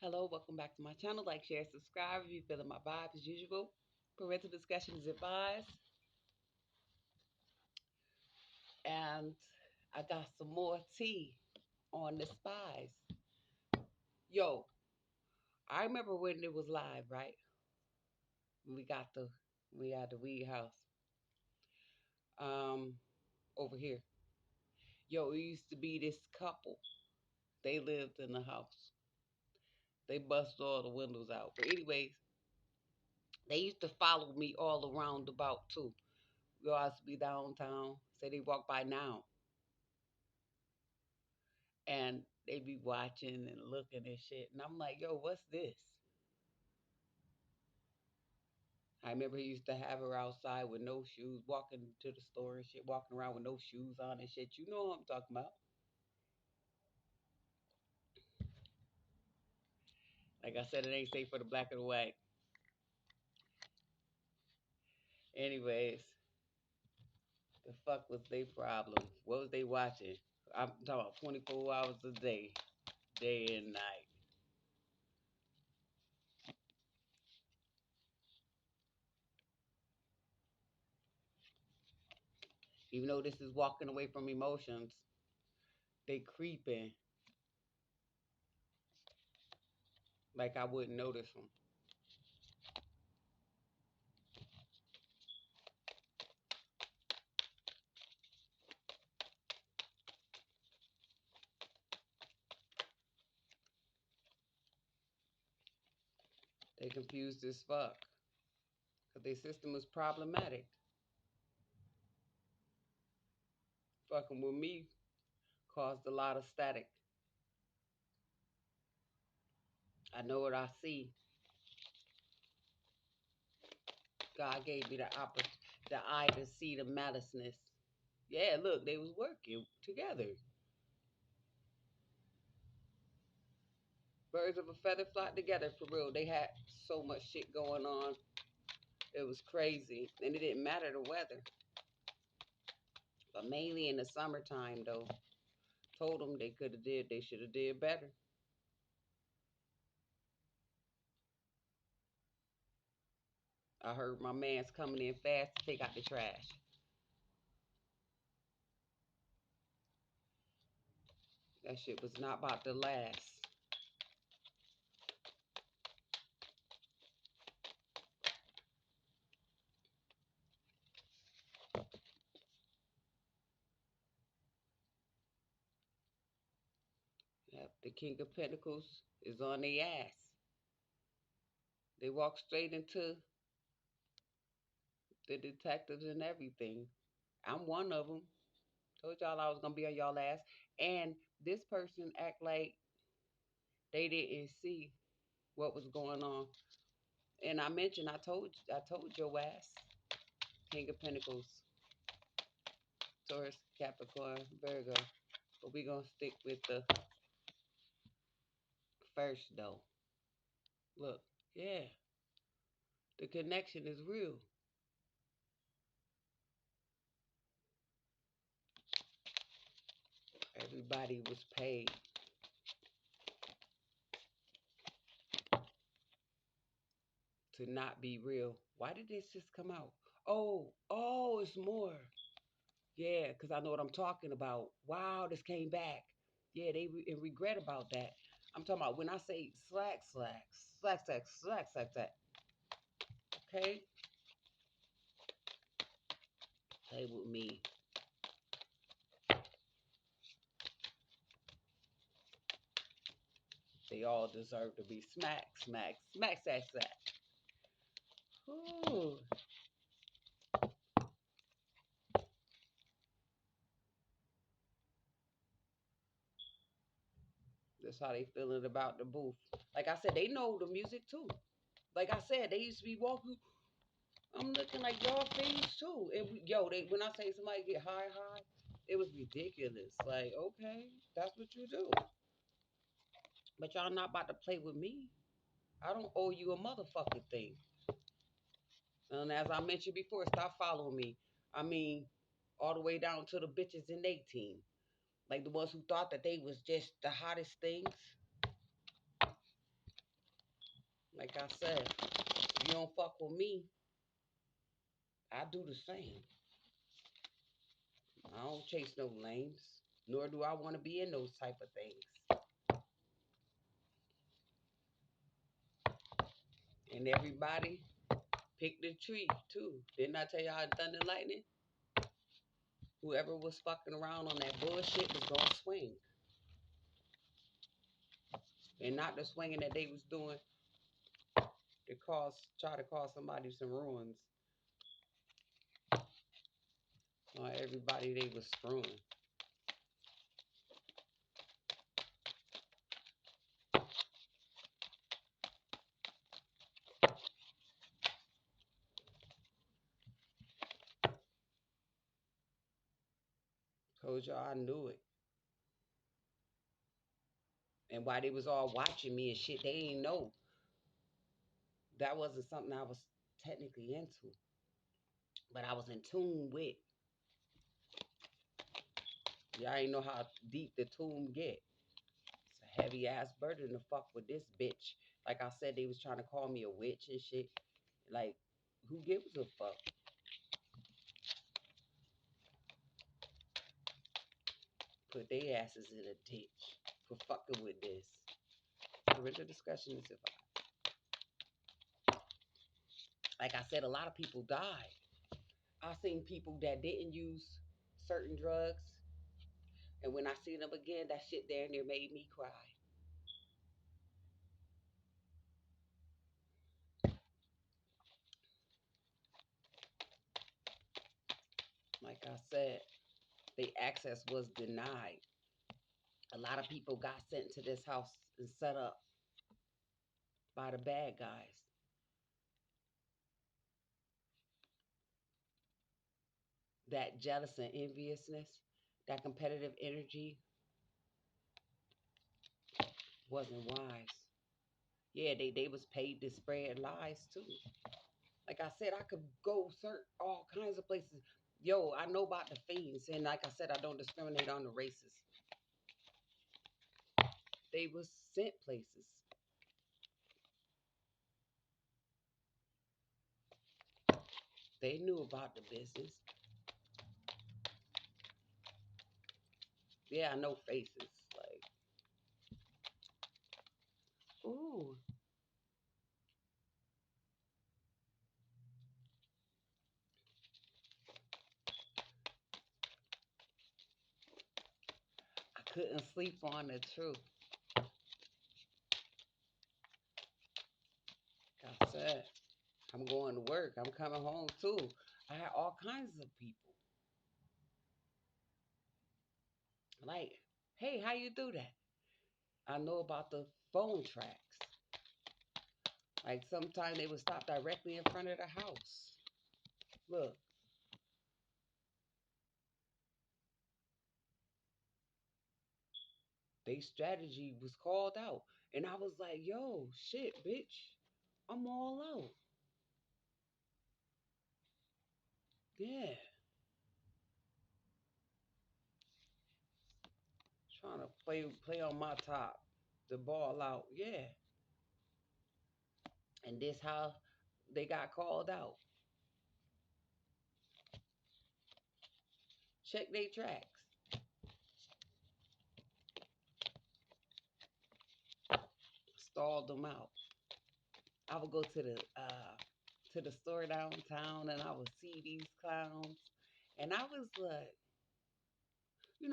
Hello, welcome back to my channel. Like, share, subscribe if you're feeling my vibe as usual. Parental discussion is advised. And I got some more tea on the spies. Yo, I remember when it was live, right? We got the we had the weed house um over here. Yo, it used to be this couple. They lived in the house. They bust all the windows out. But anyways, they used to follow me all around about too. We always be downtown. Say they walk by now. And they be watching and looking and shit. And I'm like, yo, what's this? I remember he used to have her outside with no shoes, walking to the store and shit, walking around with no shoes on and shit. You know what I'm talking about. Like I said, it ain't safe for the black and the white. Anyways, the fuck was their problem? What was they watching? I'm talking about 24 hours a day, day and night. Even though this is walking away from emotions, they creeping like I wouldn't notice them. They confused as fuck because their system was problematic. Fucking with me caused a lot of static. I know what I see. God gave me the eye to see the maliceness. Yeah, look, they was working together. Birds of a feather flock together for real. They had so much shit going on. It was crazy. And it didn't matter the weather. But mainly in the summertime though. Told them they should have did better. I heard my man's coming in fast to take out the trash. That shit was not about to last. Yep, the King of Pentacles is on their ass. They walk straight into the detectives and everything. I'm one of them. Told y'all I was gonna be on y'all ass. And this person act like they didn't see what was going on. And I told your ass, King of Pentacles, Taurus, Capricorn, Virgo. But we gonna stick with the first though. Look, yeah, the connection is real. Everybody was paid to not be real. Why did this just come out? Oh, it's more. Yeah, because I know what I'm talking about. Wow, this came back. Yeah, they regret about that. I'm talking about when I say slack, slack, slack, slack, slack, slack, slack. Okay? Play with me. They all deserve to be smack, smack, smack, smack, smack. Ooh. That's how they feeling about the booth. Like I said, they know the music too. Like I said, they used to be walking. I'm looking like y'all fiends too. And they when I say somebody get high, high, it was ridiculous. Like, okay, that's what you do. But y'all not about to play with me. I don't owe you a motherfucking thing. And as I mentioned before, stop following me. I mean, all the way down to the bitches in 18. Like the ones who thought that they was just the hottest things. Like I said, if you don't fuck with me, I do the same. I don't chase no lanes, nor do I want to be in those type of things. And everybody pick the tree too. Didn't I tell y'all in Thunder and Lightning? Whoever was fucking around on that bullshit was gonna swing, and not the swinging that they was doing to try to cause somebody some ruins on everybody they was screwing. Told y'all I knew it. And while they was all watching me and shit, they ain't know that wasn't something I was technically into. But I was in tune with. Y'all ain't know how deep the tune get. It's a heavy ass burden to fuck with this bitch. Like I said, they was trying to call me a witch and shit. Like, who gives a fuck? Put their asses in a ditch for fucking with this. Parental discussion is advised. Like I said, a lot of people died. I seen people that didn't use certain drugs, and when I seen them again, that shit there and there made me cry. Like I said, the access was denied. A lot of people got sent to this house and set up by the bad guys. That jealous and enviousness, that competitive energy wasn't wise. Yeah, they was paid to spread lies too. Like I said, I could go search all kinds of places. Yo, I know about the fiends, and like I said, I don't discriminate on the races. They was sent places. They knew about the business. Yeah, I know faces. Like, ooh, I couldn't sleep on the truth. Like I said, I'm going to work. I'm coming home too. I had all kinds of people. Like, hey, how you do that? I know about the phone tracks. Like sometimes they would stop directly in front of the house. Look, they strategy was called out. And I was like, yo, shit, bitch. I'm all out. Yeah. Trying to play on my top. The ball out. Yeah. And this how they got called out. Check their tracks. Stalled them out. I would go to the store downtown and I would see these clowns. And I was like,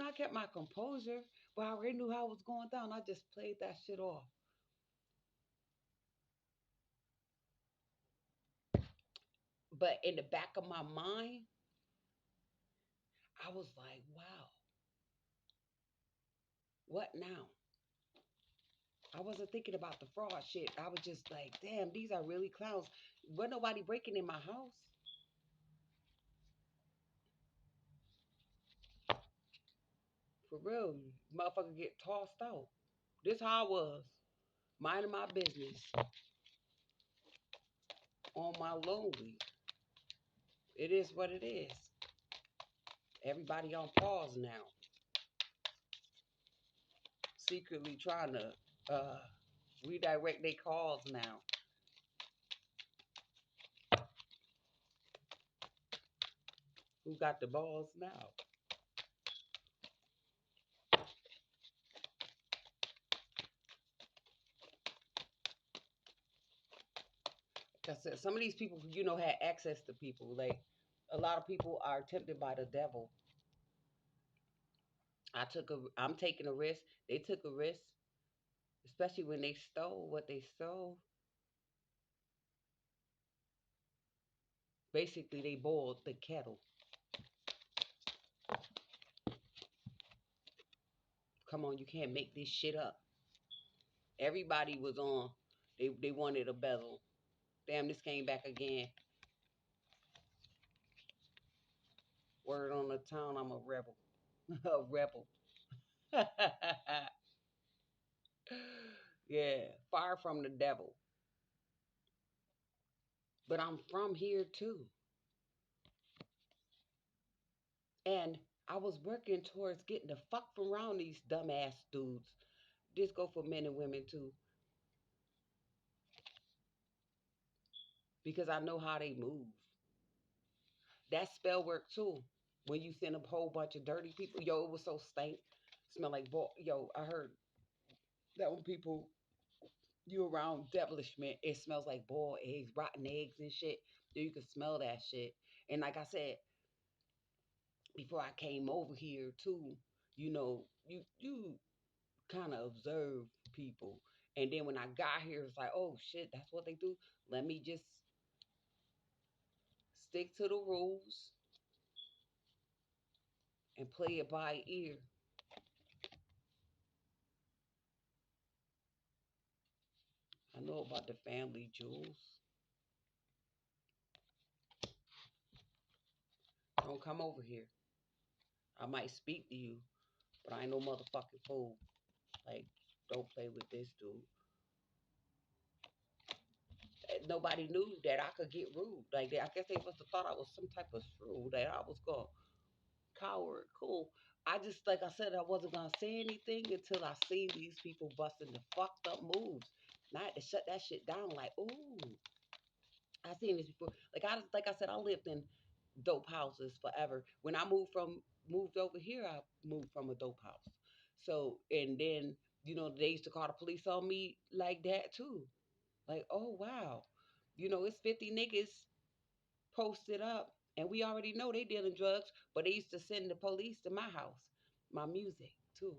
I kept my composure, but I already knew how it was going down. I just played that shit off. But in the back of my mind, I was like, wow, what now? I wasn't thinking about the fraud shit. I was just like, damn, these are really clowns. Wasn't nobody breaking in my house. For real, motherfucker get tossed out. This how I was. Minding my business on my lonely. It is what it is. Everybody on pause now. Secretly trying to redirect their calls now. Who got the balls now? Like I said, some of these people, had access to people. Like a lot of people are tempted by the devil. I'm taking a risk. They took a risk, especially when they stole what they stole. Basically, they boiled the kettle. Come on, you can't make this shit up. Everybody was on. They wanted a bezel. Damn, this came back again. Word on the town, I'm a rebel. A rebel. Yeah, far from the devil. But I'm from here too. And I was working towards getting the fuck from around these dumbass dudes. This go for men and women too. Because I know how they move. That spell work too. When you send a whole bunch of dirty people, yo, it was so stank. Smell like boy. Yo, I heard that when people you around devilishment, it smells like boiled eggs, rotten eggs and shit. You can smell that shit. And like I said, before I came over here too, you kind of observe people. And then when I got here, it's like, oh shit, that's what they do. Let me just stick to the rules and play it by ear. I know about the family jewels. Don't come over here. I might speak to you, but I ain't no motherfucking fool. Like, don't play with this dude. Nobody knew that I could get rude. Like, I guess they must have thought I was some type of shrew, that I was going to coward. Cool. I just, like I said, I wasn't going to say anything until I seen these people busting the fucked up moves. And I had to shut that shit down. Like, ooh, I seen this before. Like I said, I lived in dope houses forever. When I moved over here, I moved from a dope house. So and then they used to call the police on me like that too. Like, oh wow, it's 50 niggas posted up, and we already know they dealing drugs, but they used to send the police to my house, my music too.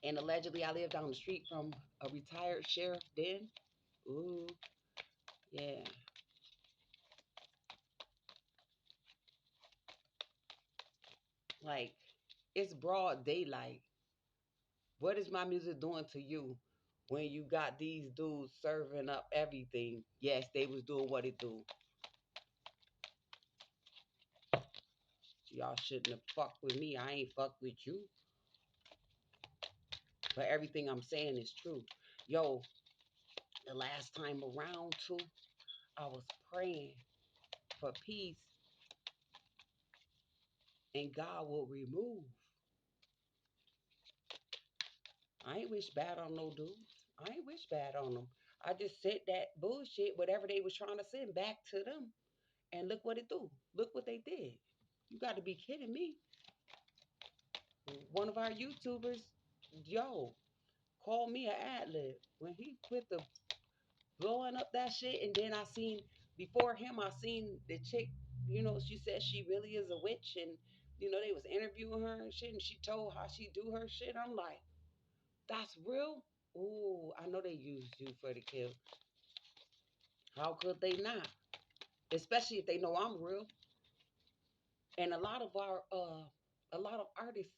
And allegedly, I lived down the street from a retired sheriff. Then, ooh, yeah, like it's broad daylight. What is my music doing to you when you got these dudes serving up everything? Yes, they was doing what it do. Y'all shouldn't have fucked with me. I ain't fucked with you. But everything I'm saying is true. Yo, the last time around too, I was praying for peace and God will remove. I ain't wish bad on no dudes. I ain't wish bad on them. I just sent that bullshit, whatever they was trying to send, back to them. And look what it do. Look what they did. You got to be kidding me. One of our YouTubers, yo, called me an ad lib when he quit the blowing up that shit. And then I seen before him, I seen the chick. She said she really is a witch, and they was interviewing her and shit, and she told how she do her shit. I'm like, that's real. Ooh, I know they used you for the kill. How could they not? Especially if they know I'm real. And a lot of artists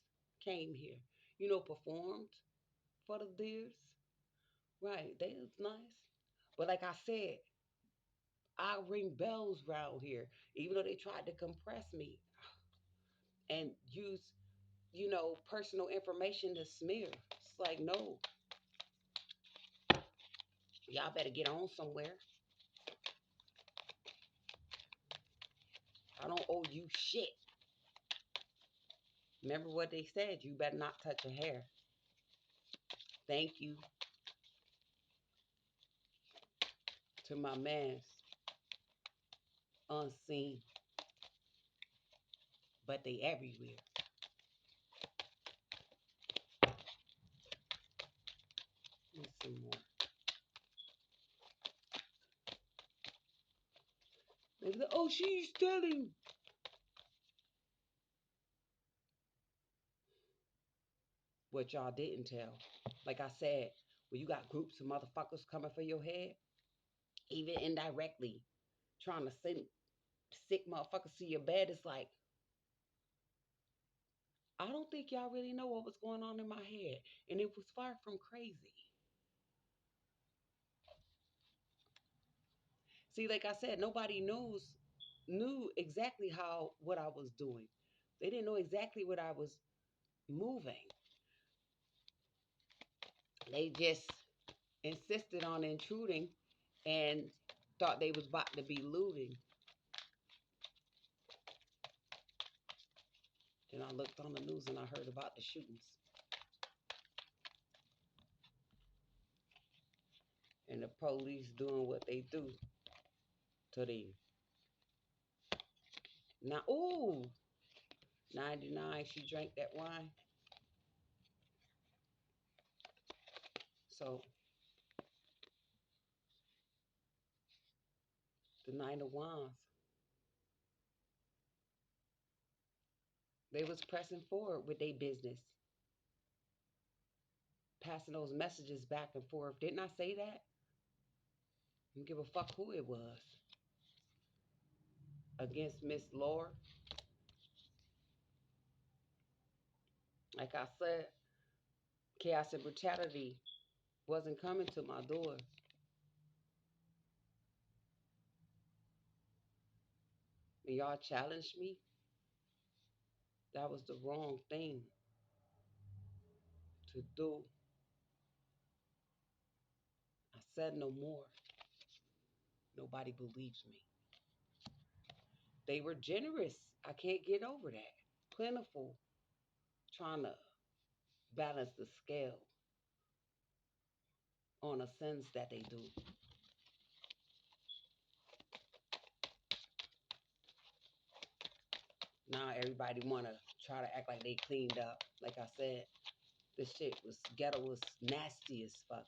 came here, performed for the deers. Right, they was nice. But like I said, I ring bells round here, even though they tried to compress me and use, personal information to smear. It's like, no, y'all better get on somewhere. I don't owe you shit. Remember what they said, you better not touch a hair. Thank you to my mans. unseen, but they everywhere. Let's see more. They be like, oh, she's telling. What y'all didn't tell. Like I said, when you got groups of motherfuckers coming for your head, even indirectly, trying to send sick motherfuckers to your bed, it's like, I don't think y'all really know what was going on in my head. And it was far from crazy. See, like I said, nobody knew exactly how what I was doing. They didn't know exactly what I was moving. They just insisted on intruding and thought they was about to be looting. Then I looked on the news and I heard about the shootings and the police doing what they do to them. Now, ooh, 99, she drank that wine. So the Nine of Wands, they was pressing forward with their business, passing those messages back and forth. Didn't I say that? I don't give a fuck who it was. Against Miss Lord. Like I said, chaos and brutality wasn't coming to my door. And y'all challenged me. That was the wrong thing to do. I said no more. Nobody believes me. They were generous. I can't get over that. Plentiful, trying to balance the scale on a sense that they do. Now everybody wanna try to act like they cleaned up. Like I said, this shit was ghetto was nasty as fuck.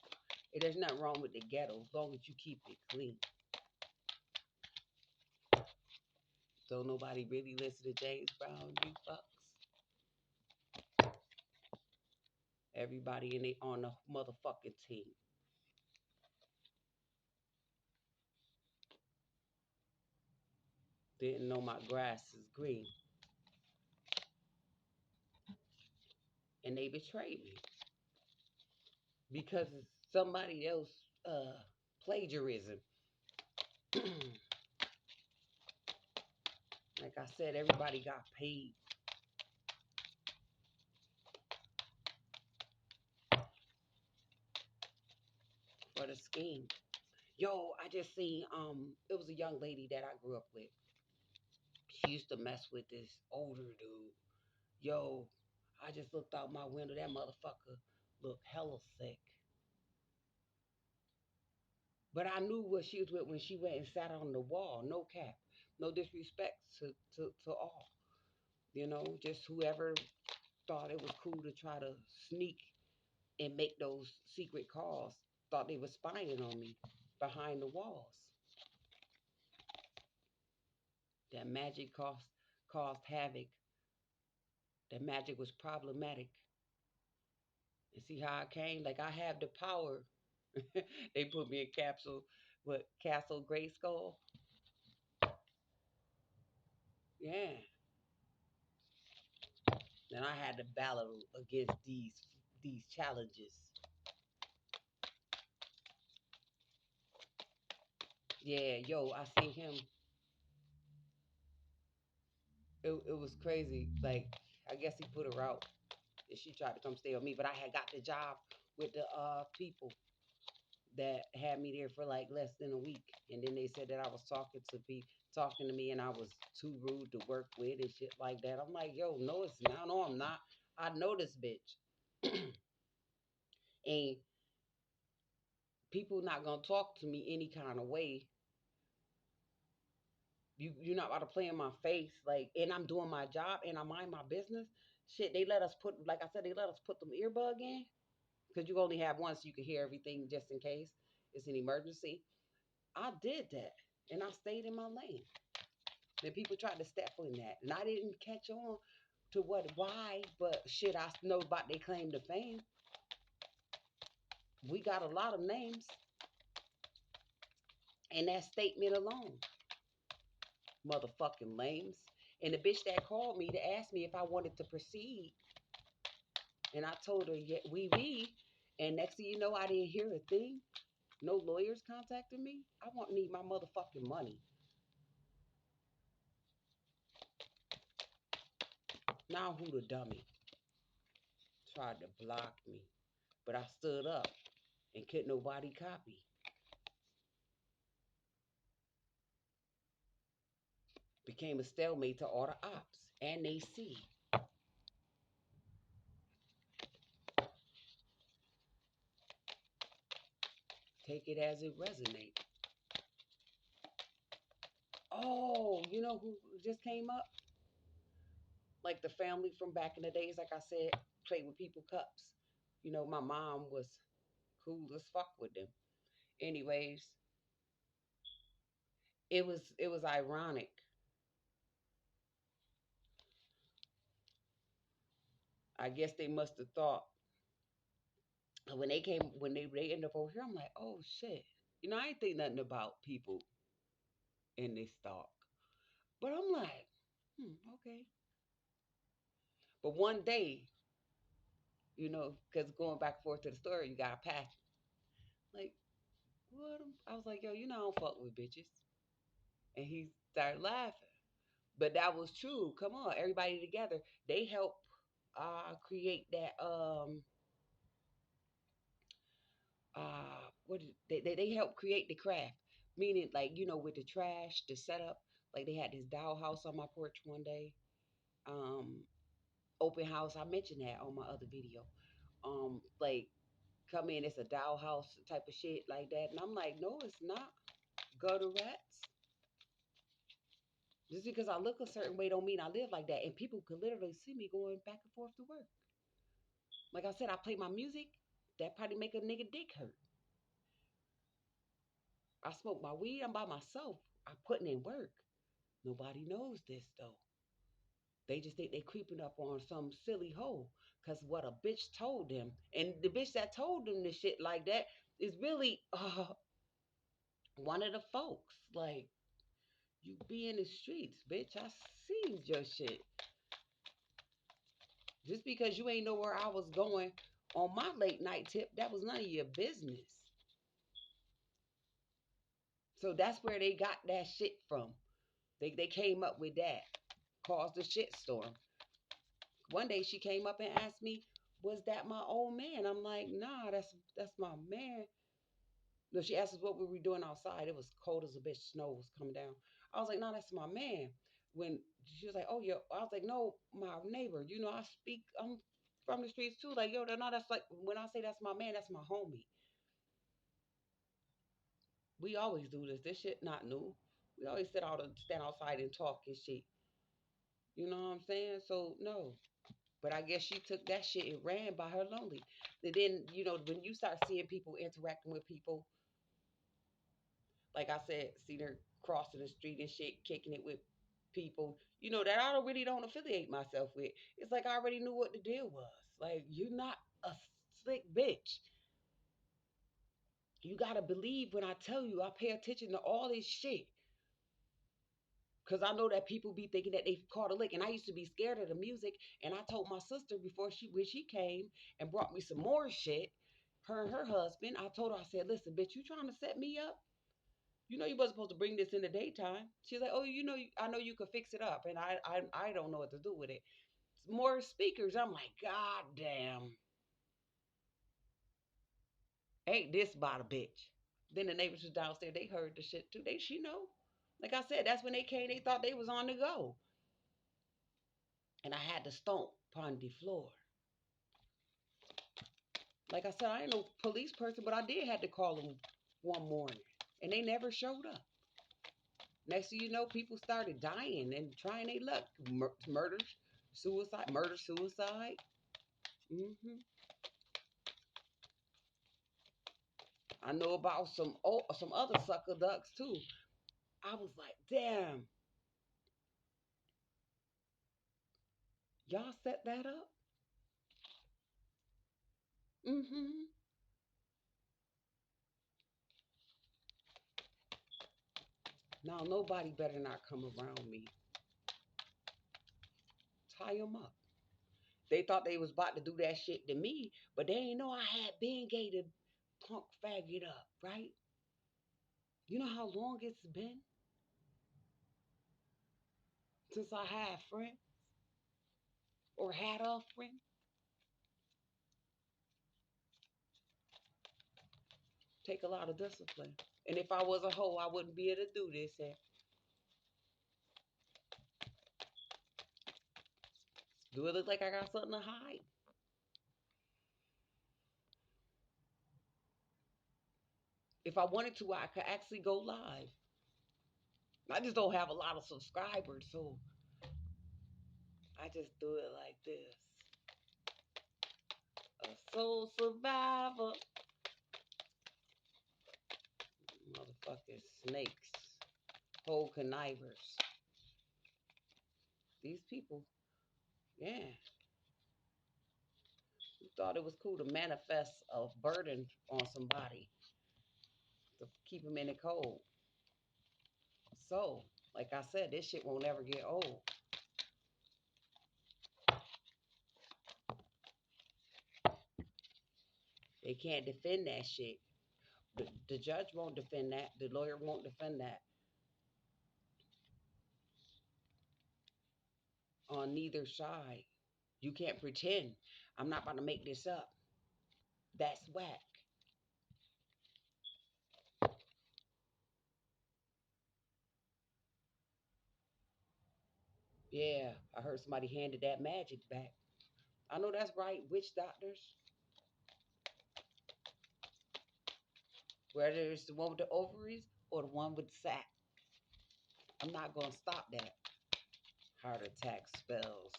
There's nothing wrong with the ghetto as long as you keep it clean. Don't nobody really listen to James Brown, you fucks. Everybody in they on the motherfucking team. Didn't know my grass is green. And they betrayed me because of somebody else plagiarism. Like I said, everybody got paid. For the scheme. Yo, I just seen it was a young lady that I grew up with. She used to mess with this older dude. Yo, I just looked out my window. That motherfucker looked hella sick. But I knew what she was with when she went and sat on the wall. No cap. No disrespect to all. You know, just whoever thought it was cool to try to sneak and make those secret calls thought they were spying on me behind the walls. That magic caused havoc. That magic was problematic. And see how I came? Like I have the power. They put me in capsule, what Castle Grayskull? Yeah. And I had to battle against these challenges. Yeah, yo, I seen him. It was crazy. Like I guess he put her out, and she tried to come stay with me. But I had got the job with the people that had me there for like less than a week, and then they said that I was talking to me, and I was too rude to work with and shit like that. I'm like, yo, no, it's not. No, I'm not. I know this bitch, and people not gonna talk to me any kind of way You're not about to play in my face, like, and I'm doing my job and I mind my business. Shit, they let us put, like I said, they let us put them earbud in because you only have one, so you can hear everything just in case it's an emergency. I did that, and I stayed in my lane. And people tried to step on that, and I didn't catch on to why, but shit, I know about they claim to fame. We got a lot of names in that statement alone, motherfucking lames. And the bitch that called me to ask me if I wanted to proceed, and I told her, yeah, we. And next thing you know, I didn't hear a thing. No lawyers contacted me. I want need my motherfucking money. Now who the dummy? Tried to block me. But I stood up and couldn't nobody copy. Became a stalemate to all the ops. And they see. Take it as it resonates. Oh, you know who just came up? Like the family from back in the days, like I said, played with people cups. You know, my mom was cool as fuck with them. Anyways, it was ironic. I guess they must have thought when they came when they ended up over here. I'm like, oh shit. You know, I ain't think nothing about people in this talk, but I'm like, okay. But one day, because going back and forth to the story, you got to pass. Like, what? I was like, yo, I don't fuck with bitches, and he started laughing. But that was true. Come on, everybody together. They help create that what is, they help create the craft. Meaning like, with the trash, the setup, like they had this dollhouse on my porch one day. Um Open house, I mentioned that on my other video. Like come in, it's a dollhouse type of shit like that. And I'm like, no, it's not. Gutter rats. Just because I look a certain way don't mean I live like that. And people could literally see me going back and forth to work. Like I said, I play my music. That probably make a nigga dick hurt. I smoke my weed. I'm by myself. I'm putting in work. Nobody knows this though. They just think they creeping up on some silly hoe. Cause what a bitch told them. And the bitch that told them this shit like that is really one of the folks. Like, you be in the streets, bitch. I seen your shit. Just because you ain't know where I was going on my late night tip, that was none of your business. So that's where they got that shit from. They came up with that. Caused a shit storm. One day she came up and asked me, "Was that my old man?" I'm like, "Nah, that's my man." No, she asked us what we were doing outside. It was cold as a bitch. Snow was coming down. I was like, "No, that's my man." When she was like, "Oh, yo," I was like, "No, my neighbor. I'm from the streets too. Like, yo, no, that's like when I say that's my man, that's my homie. We always do this. This shit not new. We always stand outside and talk and shit. You know what I'm saying? So no. But I guess she took that shit and ran by her lonely. And then, when you start seeing people interacting with people, like I said, see her crossing the street and shit, kicking it with people, that I don't affiliate myself with. It's like I already knew what the deal was. Like, you're not a slick bitch. You gotta believe when I tell you I pay attention to all this shit. Cause I know that people be thinking that they caught a lick, and I used to be scared of the music. And I told my sister before when she came and brought me some more shit, her and her husband. I told her, I said, "Listen, bitch, you trying to set me up? You know you wasn't supposed to bring this in the daytime." She's like, "Oh, I know you could fix it up, and I don't know what to do with it. More speakers." I'm like, "God damn, ain't this about a bitch?" Then the neighbors was downstairs. They heard the shit too. She know. Like I said, that's when they came. They thought they was on the go, and I had to stomp upon the floor. Like I said, I ain't no police person, but I did have to call them one morning, and they never showed up. Next thing you know, people started dying and trying their luck. Murder, suicide, murder, suicide. Hmm. I know about some other sucker ducks too. I was like, damn, y'all set that up. Hmm. Now nobody better not come around me. Tie them up. They thought they was about to do that shit to me, but they ain't know I had been gay to punk faggot up, right? You know how long it's been since I had friends or had a friend? Take a lot of discipline. And if I was a hoe, I wouldn't be able to do this. And do it look like I got something to hide? If I wanted to, I could actually go live. I just don't have a lot of subscribers, so I just do it like this. A soul survivor. Motherfucking snakes. Whole connivers. These people, yeah, who thought it was cool to manifest a burden on somebody to keep them in the cold. So, like I said, this shit won't ever get old. They can't defend that shit. The judge won't defend that. The lawyer won't defend that on neither side. You can't pretend. I'm not about to make this up. That's whack. Yeah, I heard somebody handed that magic back. I know that's right. Witch doctors, whether it's the one with the ovaries or the one with the sack. I'm not going to stop that. Heart attack spells,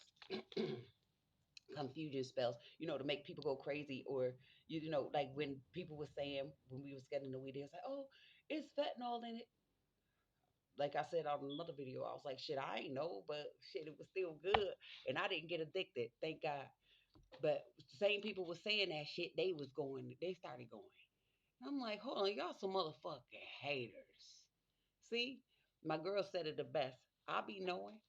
confusion spells, to make people go crazy. Or, like when people were saying, when we was getting the weed, they was like, oh, it's fentanyl in it. Like I said on another video, I was like, shit, I ain't know, but shit, it was still good. And I didn't get addicted, thank God. But the same people was saying that shit, they started going. I'm like, hold on, y'all some motherfucking haters. See, my girl said it the best. I be knowing.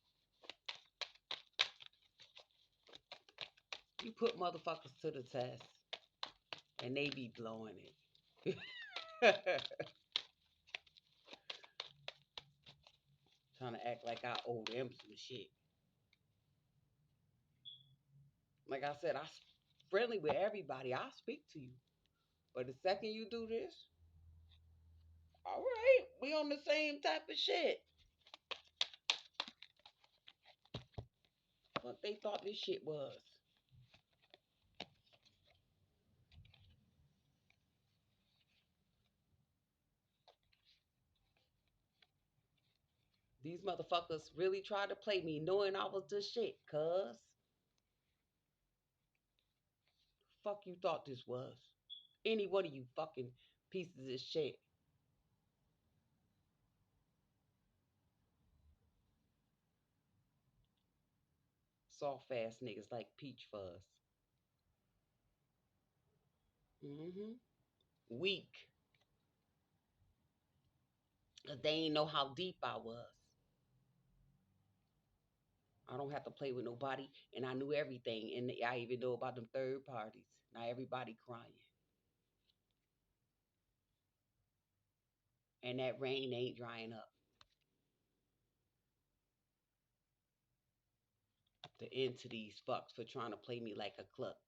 You put motherfuckers to the test and they be blowing it. Trying to act like I owe them some shit. Like I said, friendly with everybody. I speak to you. But the second you do this, all right, we on the same type of shit. What they thought this shit was. These motherfuckers really tried to play me knowing I was the shit, cuz. Fuck you thought this was. Any one of you fucking pieces of shit. Soft ass niggas like Peach Fuzz. Mm-hmm. Weak. Cause they ain't know how deep I was. I don't have to play with nobody, and I knew everything, and I even know about them third parties. Now everybody crying, and that rain ain't drying up. The end to these fucks for trying to play me like a cluck,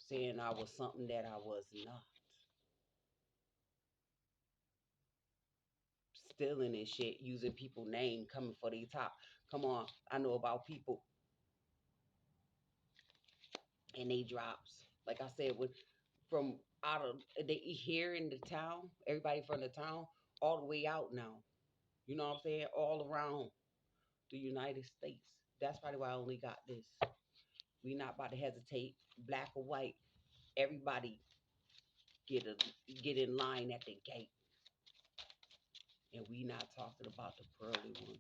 saying I was something that I was not. Stealing and shit, using people name, coming for the top. Come on, I know about people and they drops. Like I said, from out of they here in the town, everybody from the town, all the way out now. You know what I'm saying? All around the United States. That's probably why I only got this. We not about to hesitate, black or white. Everybody get a get in line at the gate, and we not talking about the pearly ones.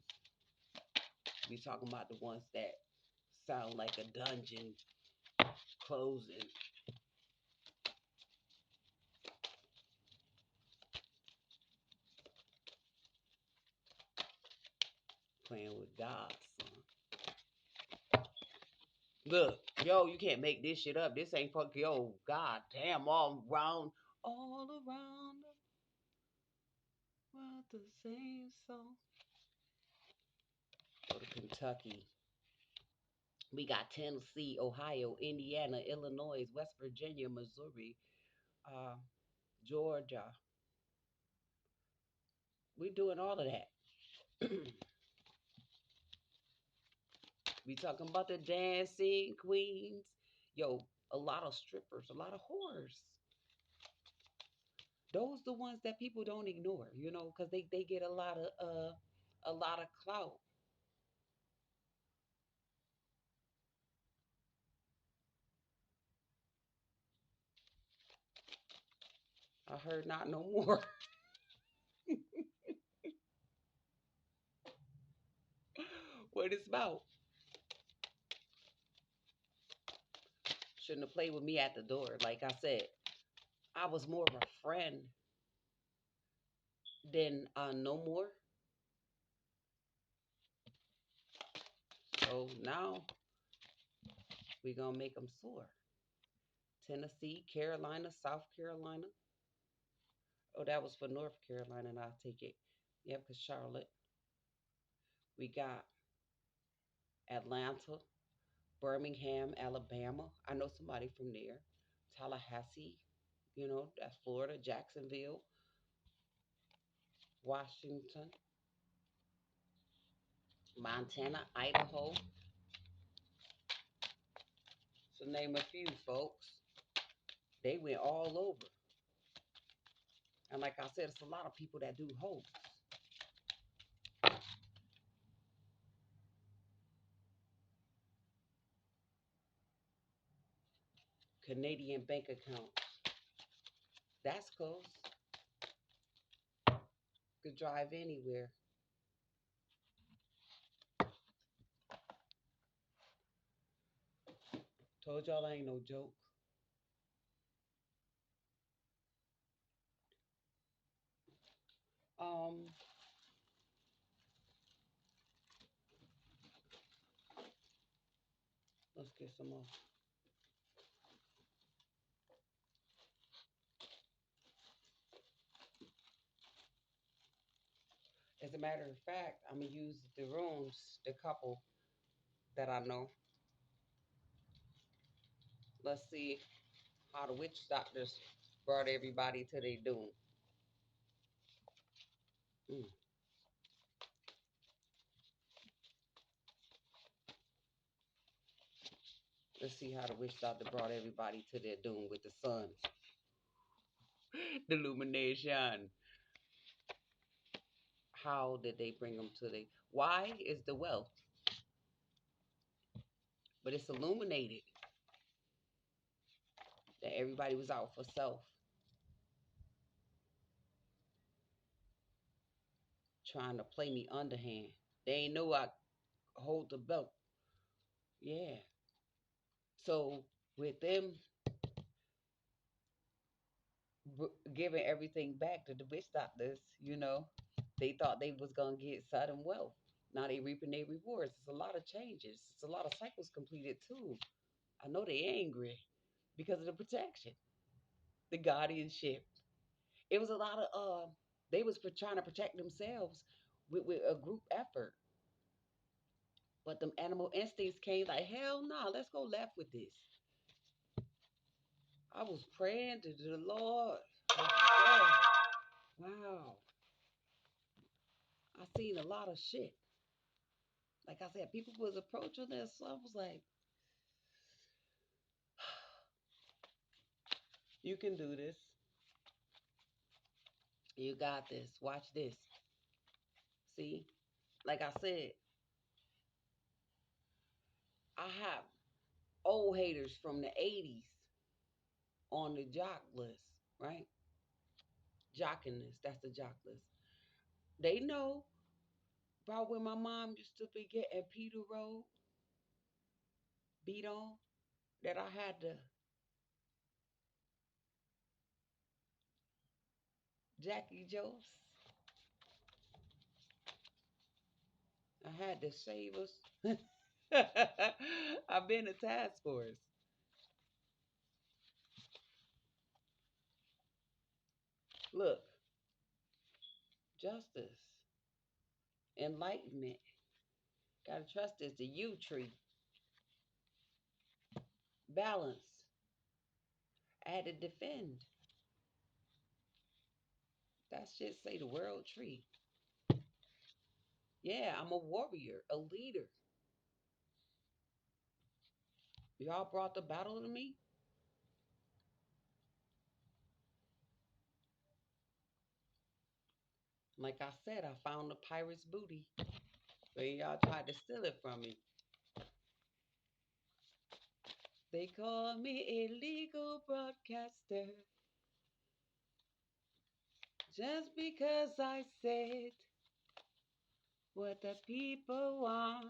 We talking about the ones that sound like a dungeon closing. Playing with God, son. Look, yo, you can't make this shit up. This ain't fuck yo. God damn, all around the world, the same song. Go to Kentucky. We got Tennessee, Ohio, Indiana, Illinois, West Virginia, Missouri, uh, Georgia. We doing all of that. We talking about the dancing queens. Yo, a lot of strippers, a lot of whores. Those the ones that people don't ignore, because they get a lot of clout. I heard not no more. What it's about. Shouldn't have played with me at the door. Like I said, I was more of a friend than no more. So now we gonna make them soar. Tennessee, Carolina, South Carolina. Oh, that was for North Carolina, and I'll take it. Yep, because Charlotte. We got Atlanta, Birmingham, Alabama. I know somebody from there. Tallahassee, that's Florida. Jacksonville, Washington, Montana, Idaho. So name a few, folks. They went all over. And like I said, it's a lot of people that do hosts. Canadian bank account. That's close. Could drive anywhere. Told y'all I ain't no joke. Um, let's get some more. As a matter of fact, I'm gonna use the rooms, the couple that I know. Let's see how the witch doctors brought everybody to their doom. Mm. Let's see how the witch doctor brought everybody to their doom with the sun, the illumination. How did they bring them to the? Why is the wealth, but it's illuminated that everybody was out for self, trying to play me underhand. They ain't know I hold the belt. Yeah. So with them giving everything back to the witch doctors, they thought they was gonna get sudden wealth. Now they reaping their rewards. It's a lot of changes. It's a lot of cycles completed too. I know they angry because of the protection, the guardianship. It was a lot of they was trying to protect themselves with a group effort. But them animal instincts came like, hell no, let's go left with this. I was praying to the Lord. I wow. I seen a lot of shit. Like I said, people was approaching this. So I was like, You can do this. You got this. Watch this. See, like I said, I have old haters from the 80s on the jock list, right? Jocking list. That's the jock list. They know about when my mom used to be getting Peter Road beat on, that I had to Jackie Joe's. I had to save us. I've been a task force. Look, justice, enlightenment. Gotta trust this. The U tree, balance. I had to defend. That shit say the world tree. Yeah, I'm a warrior, a leader. Y'all brought the battle to me. Like I said, I found the pirate's booty. When y'all tried to steal it from me. They call me a legal broadcaster just because I said what the people want.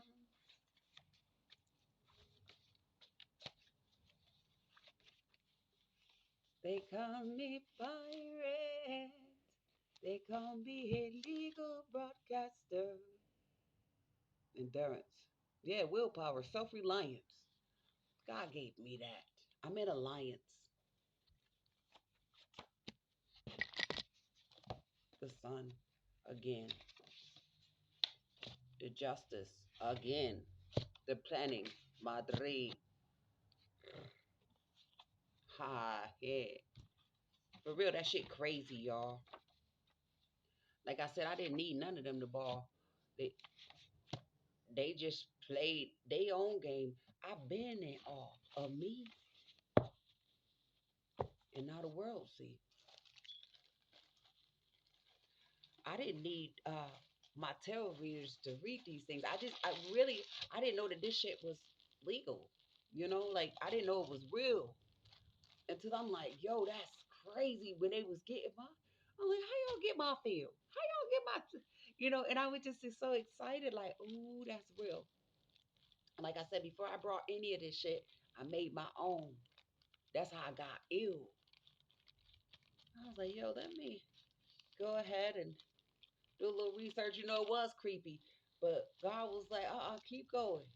They call me pirate. They call me a legal broadcaster. Endurance. Yeah, willpower, self reliance. God gave me that. I'm in alliance. The sun again. The justice again. The planning. Madrid. Ha, yeah. For real, that shit crazy, y'all. Like I said, I didn't need none of them to ball. They they just played their own game. I've been in awe of me and now the world see. I didn't need my tarot readers to read these things. I didn't know that this shit was legal. You know, like I didn't know it was real until I'm like, yo, that's crazy. When they was getting my, I'm like, how y'all get my feel? How y'all get my, And I was just so excited, like, ooh, that's real. Like I said, before I brought any of this shit, I made my own. That's how I got ill. I was like, yo, let me go ahead and do a little research. It was creepy. But God was like, keep going.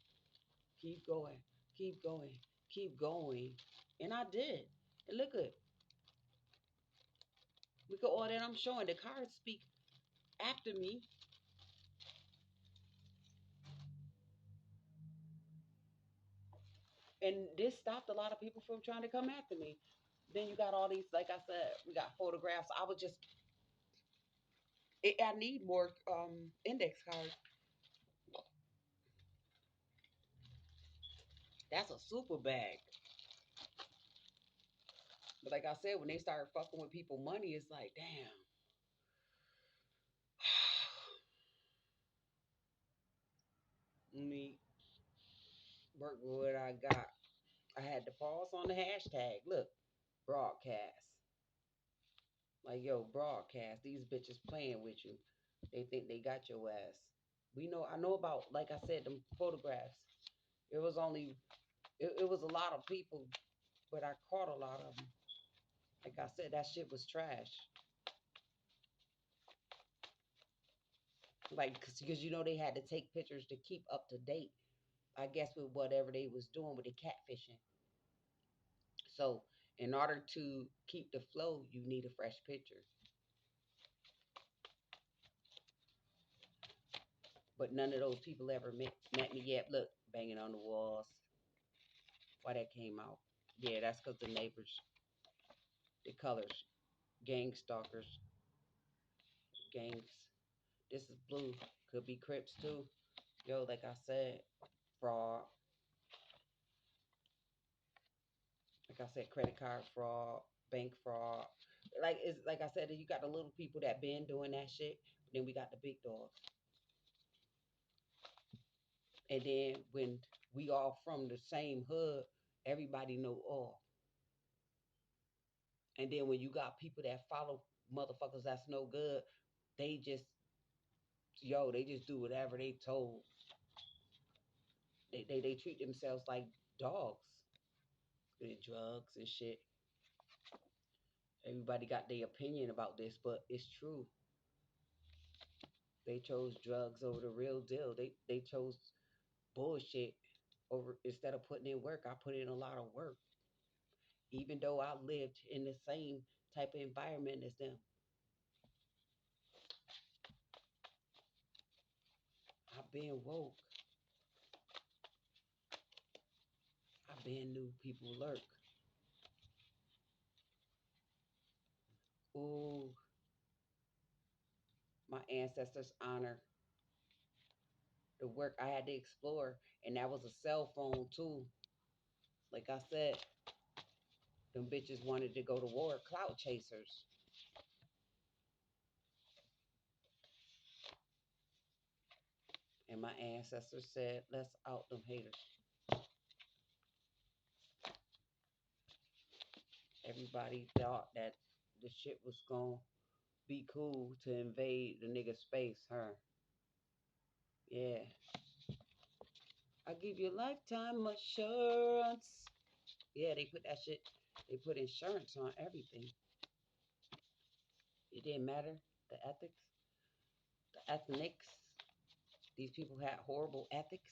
Keep going. Keep going. Keep going. And I did. And look at, look at all that I'm showing. The cards speak after me. And this stopped a lot of people from trying to come after me. Then you got all these, like I said, we got photographs. I need more index cards. That's a super bag. But like I said, when they start fucking with people money, it's like, damn. Let me work with what I got. I had to pause on the hashtag. Look, broadcast. Like, yo, broadcast. These bitches playing with you. They think they got your ass. I know about, like I said, them photographs. It was only, it was a lot of people, but I caught a lot of them. Like I said, that shit was trash. Like, because they had to take pictures to keep up to date. I guess with whatever they was doing with the catfishing. So, in order to keep the flow, you need a fresh picture. But none of those people ever met me yet. Look, banging on the walls. Why that came out? Yeah, that's because the neighbors, the colors, gang stalkers, gangs. This is blue. Could be Crips too. Yo, like I said, fraud. Like I said, credit card fraud. bank fraud. Like it's like I said, you got the little people that been doing that shit. Then we got the big dogs. And then when we all from the same hood, everybody know all. And then when you got people that follow motherfuckers that's no good, they just they just do whatever they told. They treat themselves like dogs and drugs and shit. Everybody got their opinion about this, but it's true. They chose drugs over the real deal. They chose bullshit over instead of putting in work. I put in a lot of work, even though I lived in the same type of environment as them. I've been woke. I've been knew people lurk. Ooh, my ancestors honor the work I had to explore, and that was a cell phone too. Like I said, them bitches wanted to go to war, clout chasers. And my ancestors said, let's out them haters. Everybody thought that the shit was gonna be cool to invade the nigga space, huh? Yeah. I give you lifetime assurance. Yeah, they put that shit, they put insurance on everything. It didn't matter. The ethics, the ethnics. These people had horrible ethics.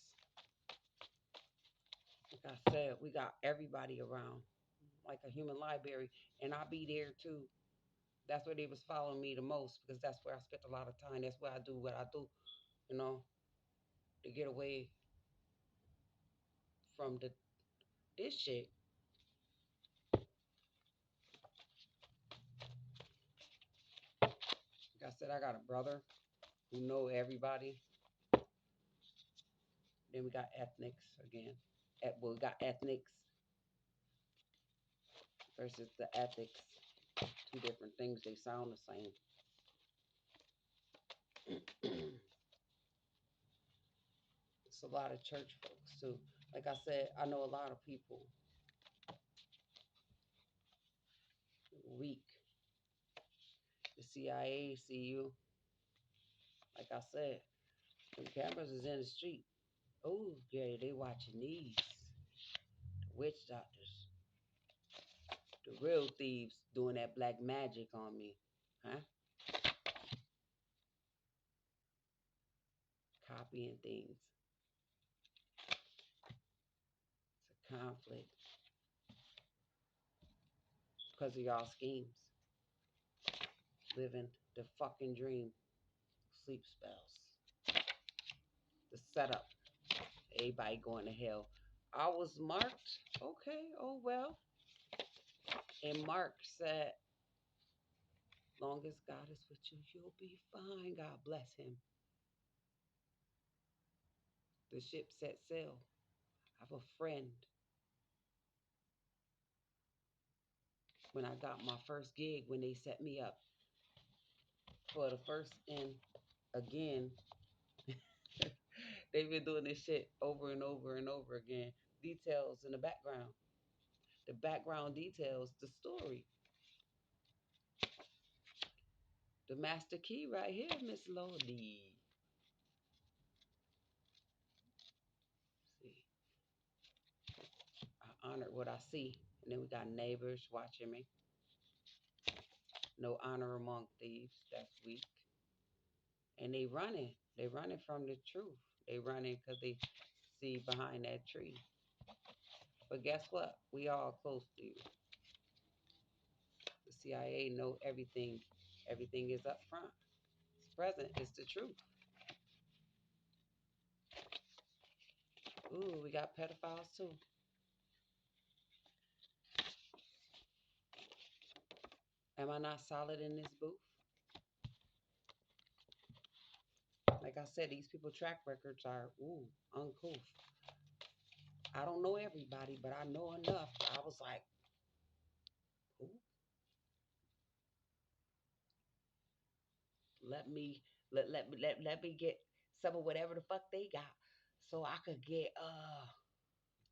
Like I said, we got everybody around, like a human library, and I'll be there too. That's where they was following me the most because that's where I spent a lot of time. That's where I do what I do, you know, to get away from this shit. Like I said, I got a brother who know everybody. Then we got ethnics again. Well, we got ethnics versus the ethics. Two different things. They sound the same. It's a lot of church folks too. Like I said, I know a lot of people weak. The CIA see you. Like I said, the cameras is in the street. Oh, yeah, they watching these. The witch doctors. The real thieves doing that black magic on me. Huh? Copying things. It's a conflict because of y'all schemes. Living the fucking dream. Sleep spells. The setup. Everybody going to hell. I was marked. Okay, oh well. And Mark said, long as God is with you, you'll be fine. God bless him. The ship set sail. I have a friend. When I got my first gig, when they set me up for the first and again, they've been doing this shit over and over and over again. Details in the background. The background details, the story. The master key right here, Miss Lodi. See, I honored what I see. And then we got neighbors watching me. No honor among thieves. That's weak. And they running. They running from the truth. They running because they see behind that tree. But guess what? We all close to you. The CIA know everything. Everything is up front. It's present. It's the truth. Ooh, we got pedophiles too. Am I not solid in this booth? Like I said, these people track records are uncouth. I don't know everybody, but I know enough. I was like, who? let me get some of whatever the fuck they got, so I could get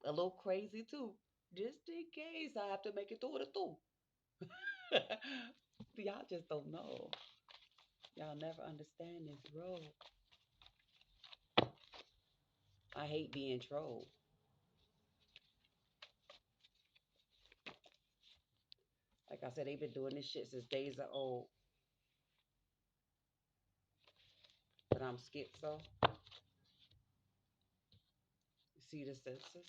a little crazy too, just in case I have to make it through the two. Y'all just don't know. Y'all never understand this road. I hate being trolled. Like I said, they've been doing this shit since days of old. But I'm schizo. You see the census?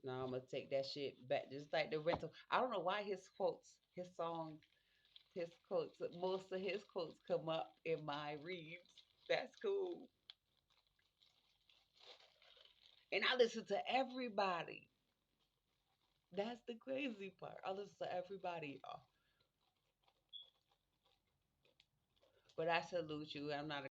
Now I'm gonna take that shit back, just like the rental. I don't know why his songs, his quotes, most of his quotes come up in my reads. That's cool. And I listen to everybody. That's the crazy part. I listen to everybody, y'all. But I salute you. I'm not